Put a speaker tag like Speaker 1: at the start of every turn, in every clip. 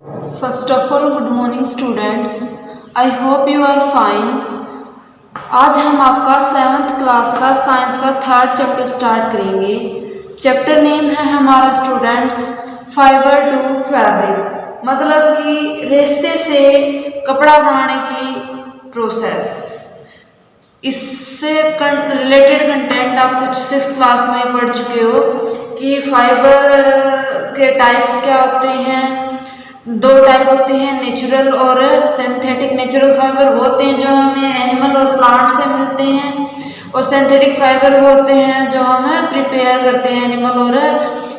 Speaker 1: First of all good morning students, I hope you are fine. आज हम आपका 7th class का science का 3rd चैप्टर स्टार्ट करेंगे। चैप्टर नेम है हमारा स्टूडेंट्स फाइबर टू फैब्रिक, मतलब कि रेशे से कपड़ा बनाने की प्रोसेस। इससे रिलेटेड कंटेंट आप कुछ 6th क्लास में पढ़ चुके हो कि फाइबर के टाइप्स क्या होते हैं। 2 टाइप होते हैं, नेचुरल और सिंथेटिक। नेचुरल फाइबर वो होते हैं जो हमें एनिमल और प्लांट से मिलते हैं, और सिंथेटिक फाइबर वो होते हैं जो हम प्रिपेयर करते हैं एनिमल और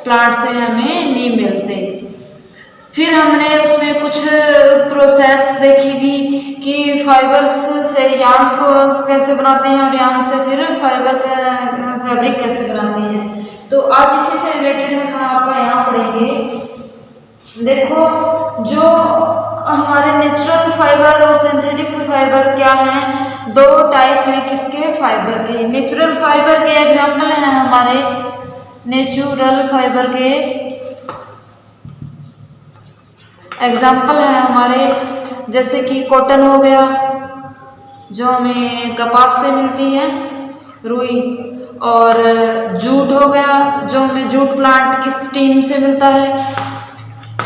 Speaker 1: प्लांट से हमें नहीं मिलते। फिर हमने उसमें कुछ प्रोसेस देखी थी कि फाइबर्स से यार्न्स को कैसे बनाते हैं और यार्न से फिर फाइबर फैब्रिक कैसे बनाते हैं। तो आज इसी से रिलेटेड हम आपका यहाँ पढ़ेंगे। देखो, जो हमारे नेचुरल फाइबर और सिंथेटिक फाइबर क्या हैं, 2 टाइप हैं किसके, फाइबर के। नेचुरल फाइबर के एग्जाम्पल हैं हमारे, नेचुरल फाइबर के एग्जाम्पल है हमारे, जैसे कि कॉटन हो गया जो हमें कपास से मिलती है, रुई, और जूट हो गया जो हमें जूट प्लांट की स्टीम से मिलता है,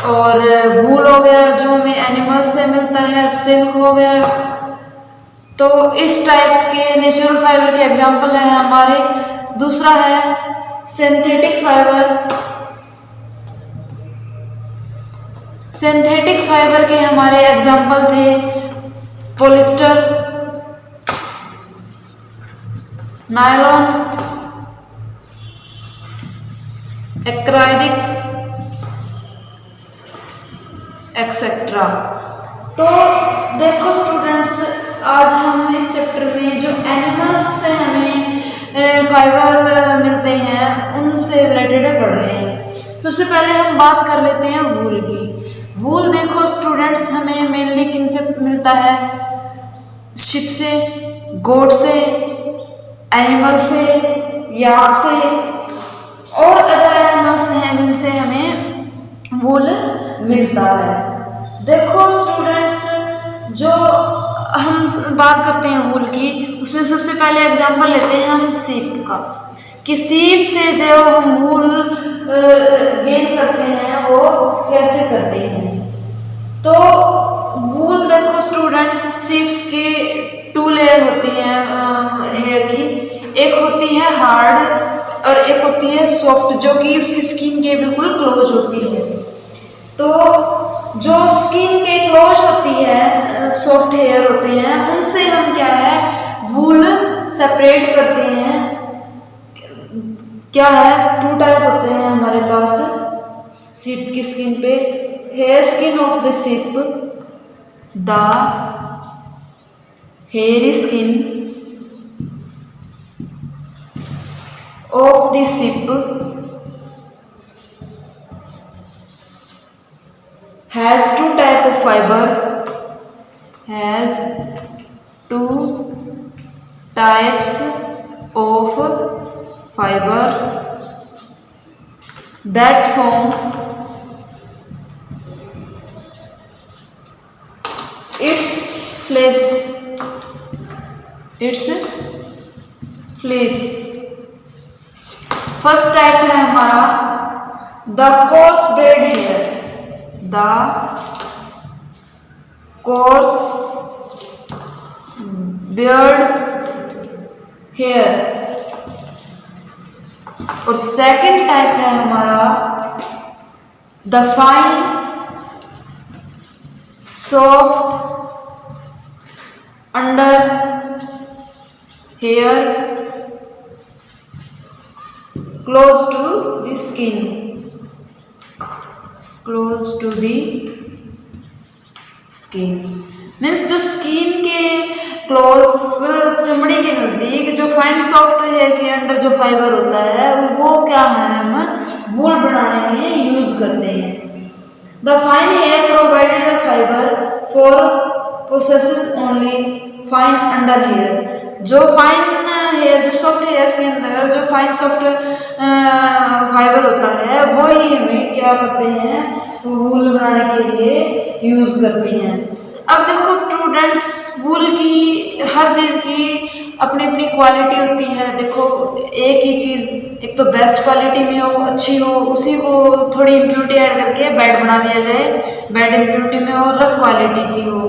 Speaker 1: और वूल हो गया जो हमें एनिमल से मिलता है, सिल्क हो गया। तो इस टाइप्स के नेचुरल फाइबर के एग्जाम्पल हैं हमारे। दूसरा है सिंथेटिक फाइबर। सिंथेटिक फाइबर के हमारे एग्जाम्पल थे पॉलिस्टर, नायलॉन, एक्राइलिक, एक्सेट्रा। तो देखो स्टूडेंट्स, आज हम इस चैप्टर में जो एनिमल्स से हमें फाइबर मिलते हैं उनसे रिलेटेड पढ़ रहे हैं। सबसे पहले हम बात कर लेते हैं वूल की। वूल देखो स्टूडेंट्स, हमें मेनली किन से मिलता है, शिप से, गोट से, एनिमल से, याक से, और अदर एनिमल्स हैं जिनसे हमें वूल मिलता है। देखो स्टूडेंट्स, जो हम बात करते हैं वूल की, उसमें सबसे पहले एग्जांपल लेते हैं हम सीप का, कि सीप से जो हम वूल गेन करते हैं वो कैसे करते हैं। तो वूल देखो स्टूडेंट्स, सीप्स की 2 लेयर होती हैं हेयर की। एक होती है हार्ड और एक होती है सॉफ्ट, जो कि उसकी स्किन के बिल्कुल क्लोज होती है। तो जो स्किन के क्लोज होती है, सॉफ्ट हेयर होते हैं, उनसे हम क्या है वूल सेपरेट करते हैं। क्या है, 2 टाइप होते हैं हमारे पास सीप की स्किन पे। Hair skin of the sheep, the hair skin of the sheep has 2 type of fiber, has 2 types of fibers that form its flesh, first type है हमारा the coarse braid hair, the coarse beard hair। और second type है हमारा the fine soft under hair close to the skin, close to the skin. Means जो skin के close, चमड़ी के नज़दीक जो फाइन सॉफ्ट हेयर के अंडर जो फाइबर होता है वो क्या है, हम वूल बनाने में यूज करते हैं। The fine hair provided the fibre for processes only fine under hair. जो फाइन हेयर, जो सॉफ्ट हेयर्स के अंदर जो फाइन सॉफ्ट फाइबर होता है वो ही हमें क्या करते हैं, वूल बनाने के लिए यूज़ करते हैं। अब देखो स्टूडेंट्स, वूल की हर चीज़ की अपनी अपनी क्वालिटी होती है। देखो एक ही चीज़ एक तो बेस्ट क्वालिटी में हो, अच्छी हो, उसी को थोड़ी इम्प्योरिटी ऐड करके बेड बना दिया जाए, बेड इम्प्योरिटी में हो, रफ क्वालिटी की हो।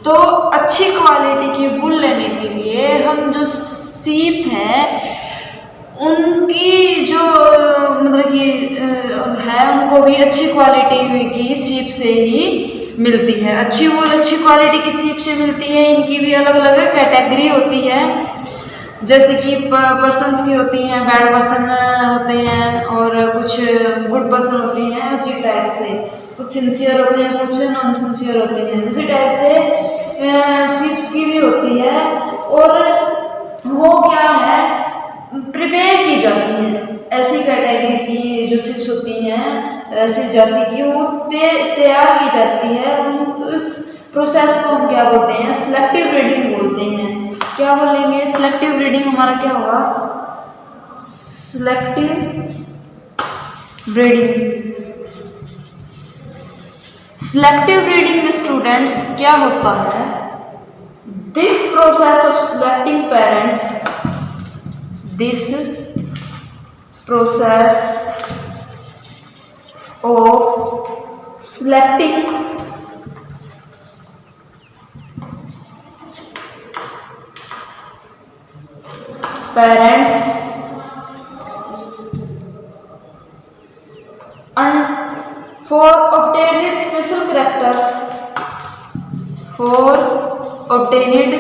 Speaker 1: तो अच्छी क्वालिटी की वूल लेने के लिए हम जो सीप है उनकी जो मतलब कि है, उनको भी अच्छी क्वालिटी की सीप से ही मिलती है। अच्छी वूल अच्छी क्वालिटी की सीप से मिलती है। इनकी भी अलग अलग कैटेगरी होती है, जैसे कि पर्सन्स की होती हैं, बैड पर्सन होते हैं और कुछ गुड पर्सन होती हैं। उसी टाइप से कुछ सिंसियर होते हैं, कुछ नॉन सिंसियर होते हैं। उसी टाइप से सीप्स की भी होती है, और वो क्या है, प्रिपेयर की जाती है। ऐसी कैटेगरी की जो सीप्स होती हैं, ऐसी जाति की, वो तैयार की जाती है। उस प्रोसेस को हम क्या बोलते हैं, सिलेक्टिव ब्रीडिंग बोलते हैं। क्या बोलेंगे, सिलेक्टिव ब्रीडिंग हमारा क्या होगा, सिलेक्टिव ब्रीडिंग। सिलेक्टिव ब्रीडिंग में स्टूडेंट्स क्या होता है, this process of selecting parents, this process of selecting parents and for obtained special characters, for obtained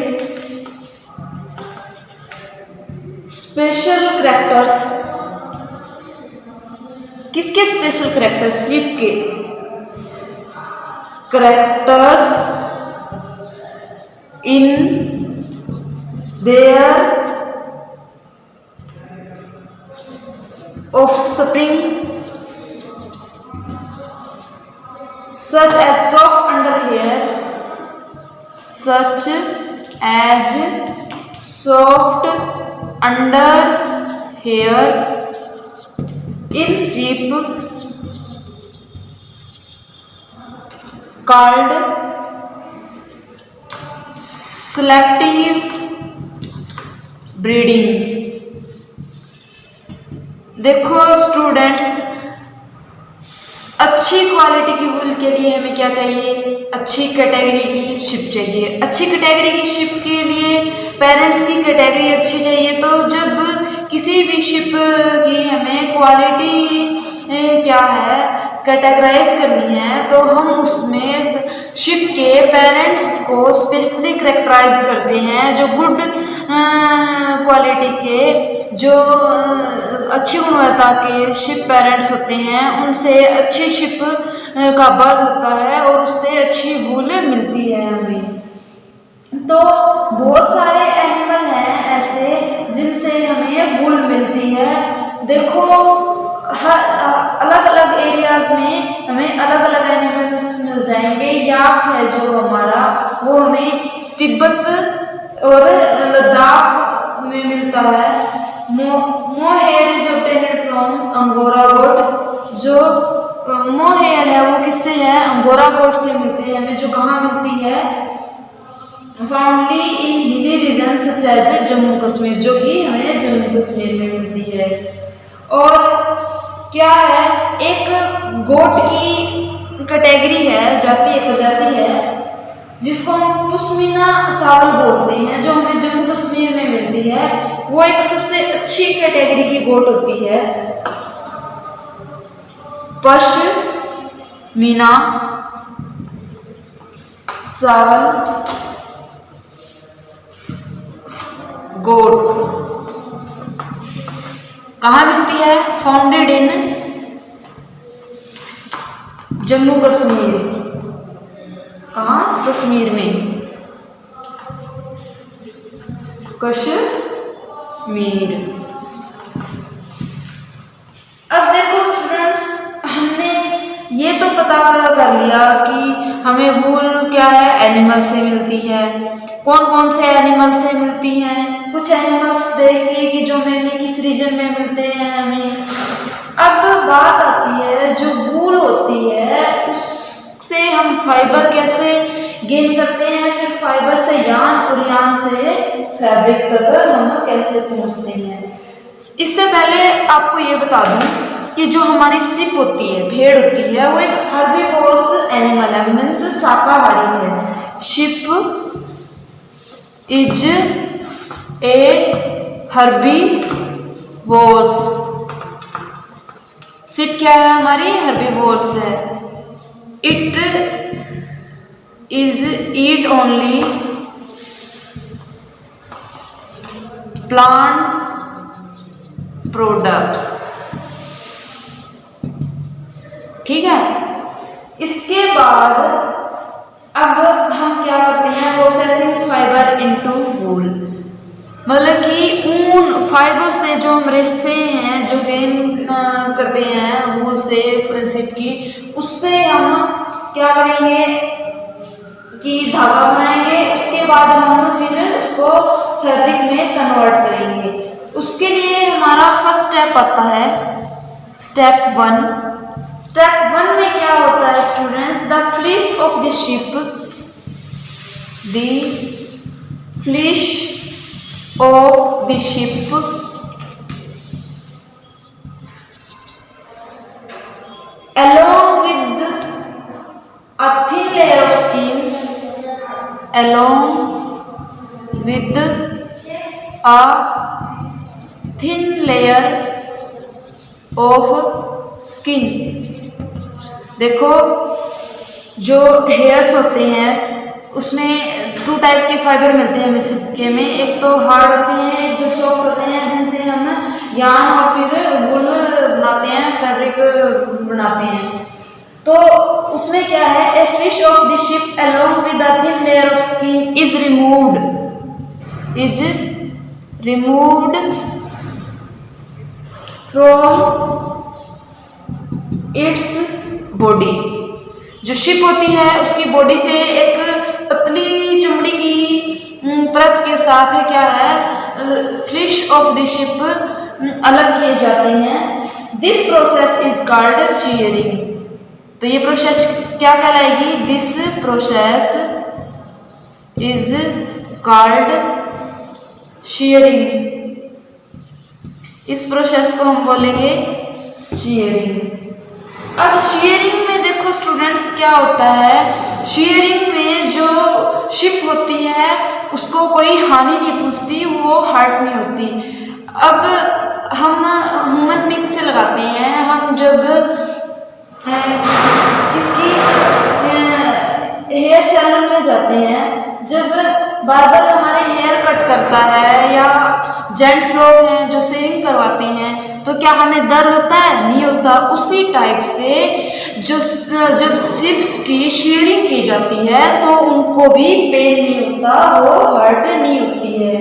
Speaker 1: special characters, किसके स्पेशल कैरेक्टर्स, सीप के characters in their offspring, such as soft under hair, such as soft under hair in sheep, called selective breeding। देखो students, अच्छी quality की वूल के लिए हमें क्या चाहिए, अच्छी कैटेगरी की शिप चाहिए। अच्छी कैटेगरी की शिप के लिए पेरेंट्स की कैटेगरी अच्छी चाहिए। तो जब किसी भी शिप की हमें क्वालिटी क्या है कैटेगराइज करनी है, तो हम उसमें शिप के पेरेंट्स को स्पेशली कैरेक्टराइज करते हैं। जो गुड क्वालिटी के, जो अच्छी गुणवत्ता के शिप पेरेंट्स होते हैं, उनसे अच्छी शिप का बर्थ होता है और उससे अच्छी वूल मिलती है हमें। तो बहुत सारे एनिमल हैं ऐसे जिनसे हमें वूल मिलती है। देखो हर अलग अलग एरियाज में हमें अलग अलग एनिमल्स मिल जाएंगे। याक है जो हमारा, वो हमें तिब्बत और लद्दाख में मिलता है। Mohair is obtained from angora goat. जो मोहेयर है वो किससे है, अंगोरा गोट से मिलते हैं हमें। जो कहाँ मिलती है, found in hilly region such as Jammu Kashmir, जो कि हमें जम्मू कश्मीर में मिलती है। और क्या है, एक गोट की कैटेगरी है, जाति एक प्रजाति है जिसको हम पश्मीना सावल बोलते हैं, जो हमें जम्मू कश्मीर में मिलती है। वो एक सबसे अच्छी कैटेगरी की गोट होती है, पश्मीना सावल गोट। कहाँ मिलती है, फाउंडेड इन जम्मू कश्मीर। कहाँ, कश्मीर में, कश्मीर। अब देखो स्टूडेंट्स, हमने ये तो पता कर लिया कि हमें वूल क्या है, एनिमल से मिलती है। कौन कौन से एनिमल से मिलती हैं, कुछ एनिमल्स देखिए कि जो मेनली किस रीजन में मिलते हैं हमें। अब बात आती है जो वूल होती है से हम फाइबर कैसे गेन करते हैं, फिर फाइबर से यान और यान से फैब्रिक तक हम कैसे पहुंचते हैं। इससे पहले आपको ये बता दूं कि जो हमारी शिप होती है, भेड़ होती है, वो एक हर्बीवोरस एनिमल है, मीन्स शाकाहारी है। Sheep is a herbivorous. Sheep क्या है हमारी, हर्बीवोरस है। It is eat only plant products. ठीक है, इसके बाद अब हम क्या करते हैं, प्रोसेसिंग फाइबर इनटू वूल, मतलब कि ऊन फाइबर से जो हम रेशे हैं जो गेन करते हैं वूल से, शिप की, उससे हम क्या करेंगे कि धागा बनाएंगे। उसके बाद हम फिर उसको फैब्रिक में कन्वर्ट करेंगे। उसके लिए हमारा फर्स्ट स्टेप आता है स्टेप 1। स्टेप 1 में क्या होता है students, the fleece of the sheep, the fleece of the sheep along with a thin layer of skin, along with a thin layer of skin। देखो जो हेयर्स होते हैं उसमें 2 टाइप के फाइबर मिलते हैं हमें सिक्के में। एक तो हार्ड होते हैं, एक जो सॉफ्ट होते हैं, जिनसे हम यान और फिर वूल बनाते हैं, फैब्रिक बनाते हैं। तो उसमें क्या है, a fleece of the sheep along with a thin layer of skin is removed from its body. जो शिप होती है उसकी बॉडी से एक पतली चमड़ी की परत के साथ है क्या है, फ्लिश ऑफ द शिप अलग किए जाते हैं। This process is called shearing. तो ये प्रोसेस क्या कहलाएगी, this process is called shearing. इस प्रोसेस को हम बोलेंगे शीयरिंग। अब शीयरिंग में देखो स्टूडेंट्स क्या होता है, शीयरिंग में जो शिप होती है उसको कोई हानि नहीं पहुंचती, वो हर्ट नहीं होती। अब हम ह्यूमन बीइंग से लगाते हैं, हम जब किसकी हेयर सैलून में जाते हैं, जब बार्बर हमारे हेयर कट करता है या जेंट्स लोग हैं जो शेविंग करवाते हैं, तो क्या हमें दर्द होता है, नहीं होता। उसी टाइप से जो जब शिप्स की शेयरिंग की जाती है तो उनको भी पेन नहीं होता, वो हर्ट नहीं होती है।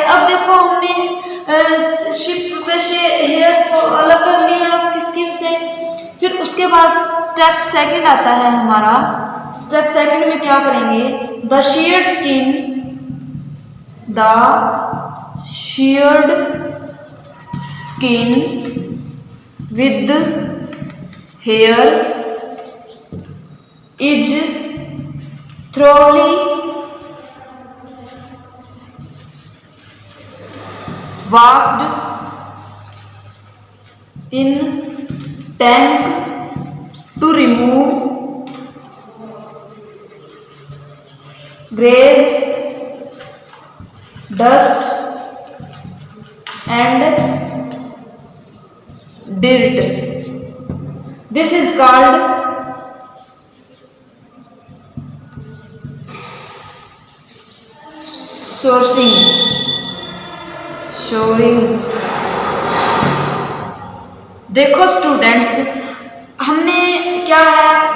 Speaker 1: अब देखो हमने शिप पे से हेयर्स को अलग कर लिया उसकी स्किन से, फिर उसके बाद स्टेप 2 आता है हमारा। स्टेप 2 में क्या करेंगे, the sheared skin with hair is thoroughly washed in tank to remove grease, dust and dirt. This is called shoring। देखो स्टूडेंट्स, हमने क्या है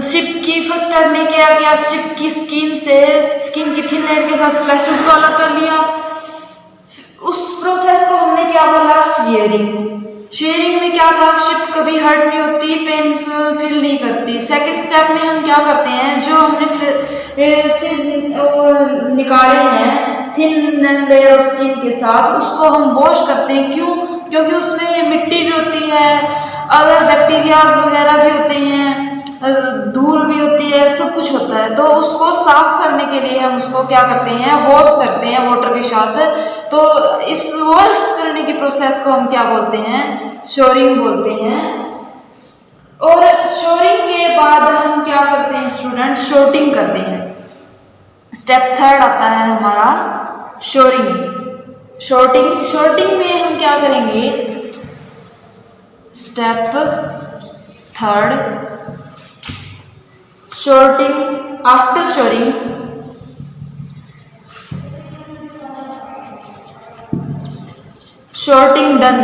Speaker 1: शिप की फर्स्ट स्टेप में क्या किया, शिप की स्किन की थिन लेयर के साथ फ्लैशेस को अलग कर लिया। उस प्रोसेस को हमने क्या बोला, शेयरिंग में क्या था, शिप कभी हर्ट नहीं होती, पेन फील नहीं करती। सेकंड स्टेप में हम क्या करते हैं, जो हमने निकाले हैं थिन लेयर ऑफ स्किन के साथ, उसको हम वॉश करते हैं। क्यों, क्योंकि उसमें मिट्टी भी होती है, अदर बैक्टीरियाज वगैरह भी होते हैं, धूल भी होती है, सब कुछ होता है। तो उसको साफ करने के लिए हम उसको क्या करते हैं, वॉश करते हैं वाटर के साथ। तो इस वॉश करने की प्रोसेस को हम क्या बोलते हैं, शोरिंग बोलते हैं। और शोरिंग के बाद हम क्या करते हैं स्टूडेंट, शॉर्टिंग करते हैं। स्टेप थर्ड आता है हमारा शोरिंग, शॉर्टिंग। शॉर्टिंग में हम क्या करेंगे, step third sorting. After scouring sorting done,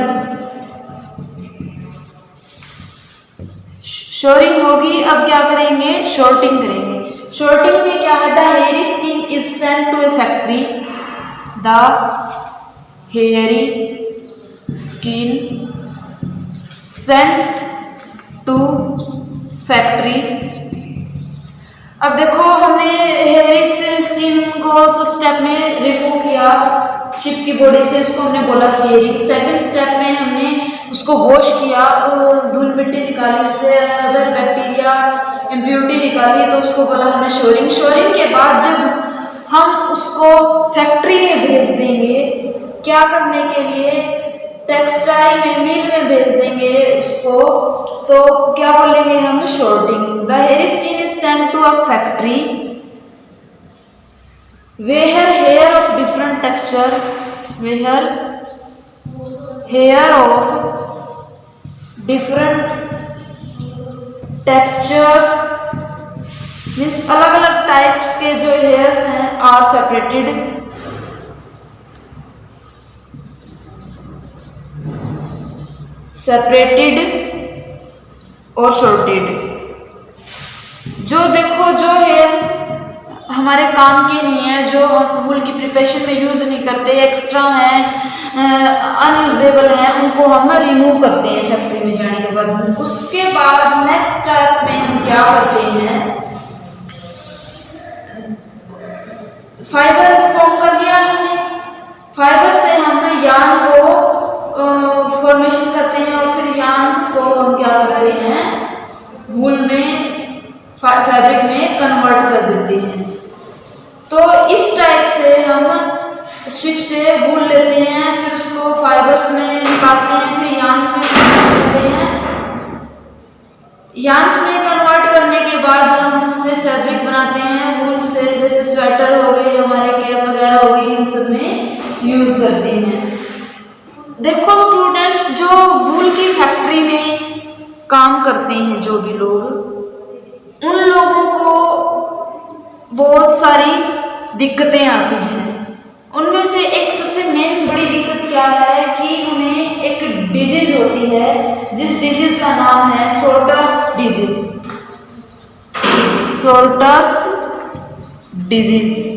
Speaker 1: scouring होगी, अब क्या करेंगे, शॉर्टिंग करेंगे। शॉर्टिंग में क्या है, the hairy skin is sent to a factory, the hairy skin sent to factory. अब देखो हमने हेयरी स्किन को फर्स्ट स्टेप में रिमूव किया शिप की बॉडी से, उसको हमने बोला शेयरिंग। सेकंड स्टेप में हमने उसको वॉश किया, धूल मिट्टी निकाली, उससे अदर बैक्टीरिया इम्प्योरिटी निकाली, तो उसको बोला हमने शोरिंग। शोरिंग के बाद जब हम उसको फैक्ट्री में भेज देंगे, क्या करने के लिए, टेक्सटाइल मिल में भेज देंगे उसको, तो क्या बोलेंगे हम, sorting. The hair skin is sent to a factory where hair of different texture, where hair of different textures means अलग अलग टाइप्स के जो हेयर्स हैं आर सेपरेटेड, सेपरेटेड और शॉर्टेड। जो देखो जो हेयर्स हमारे काम के नहीं है, जो हम वूल की प्रिपरेशन में यूज नहीं करते, एक्स्ट्रा हैं, अनयूजेबल हैं, उनको हम रिमूव करते हैं फैक्ट्री में जाने के बाद। उसके बाद नेक्स्ट स्टेप में हम क्या करते हैं, फाइबर फॉर्म कर दिया हमने, फाइबर से हम यार्न को फॉर्मेशन करते हैं, और फिर यार्न्स को हम क्या करते हैं, वूल में, फैब्रिक में कन्वर्ट कर देते हैं। तो इस टाइप से हम शिप से वूल लेते हैं, फिर उसको फाइबर्स में निकालते हैं, फिर यार्न्स में कन्वर्ट करते हैं। यार्न्स में कन्वर्ट करने के बाद हम उससे फैब्रिक बनाते हैं वूल से, जैसे स्वेटर हो गए, हमारे कैप वगैरह हो गई, इन सब में यूज करते हैं। देखो स्टूडेंट्स, जो वूल की फैक्ट्री में काम करते हैं जो भी लोग, उन लोगों को बहुत सारी दिक्कतें आती हैं। उनमें से एक सबसे मेन बड़ी दिक्कत क्या है कि उन्हें एक डिजीज होती है, जिस डिजीज का नाम है सोर्टस डिजीज, सोर्टस डिजीज।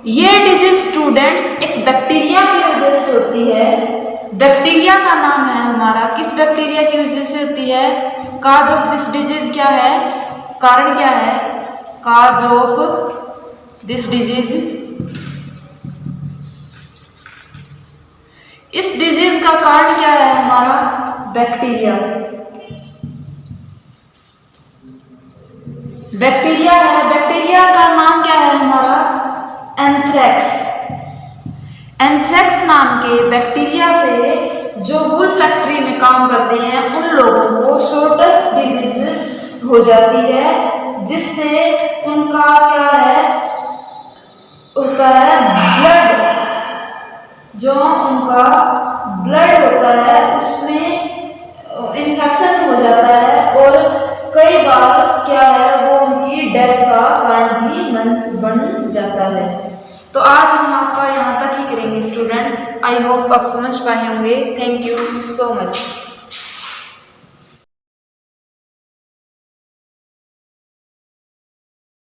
Speaker 1: ये डिजीज स्टूडेंट्स एक बैक्टीरिया की वजह से होती है। बैक्टीरिया का नाम है हमारा, किस बैक्टीरिया की वजह से होती है, काज ऑफ दिस डिजीज क्या है, कारण क्या है, काज ऑफ दिस डिजीज, इस डिजीज का कारण क्या है हमारा, बैक्टीरिया। बैक्टीरिया है, बैक्टीरिया का नाम क्या है हमारा, एंथ्रेक्स। एंथ्रेक्स नाम के बैक्टीरिया से जो वूल फैक्ट्री में काम करते हैं उन लोगों को सोर्टस डिजीज हो जाती है, जिससे उनका क्या है, होता है ब्लड, जो उनका ब्लड होता है उसमें इन्फेक्शन हो जाता है, और कई बार क्या है वो उनकी डेथ का कारण भी बन जाता है। तो आज हम आपका यहाँ तक ही करेंगे स्टूडेंट्स। आई होप आप समझ पाए होंगे। Thank you so much.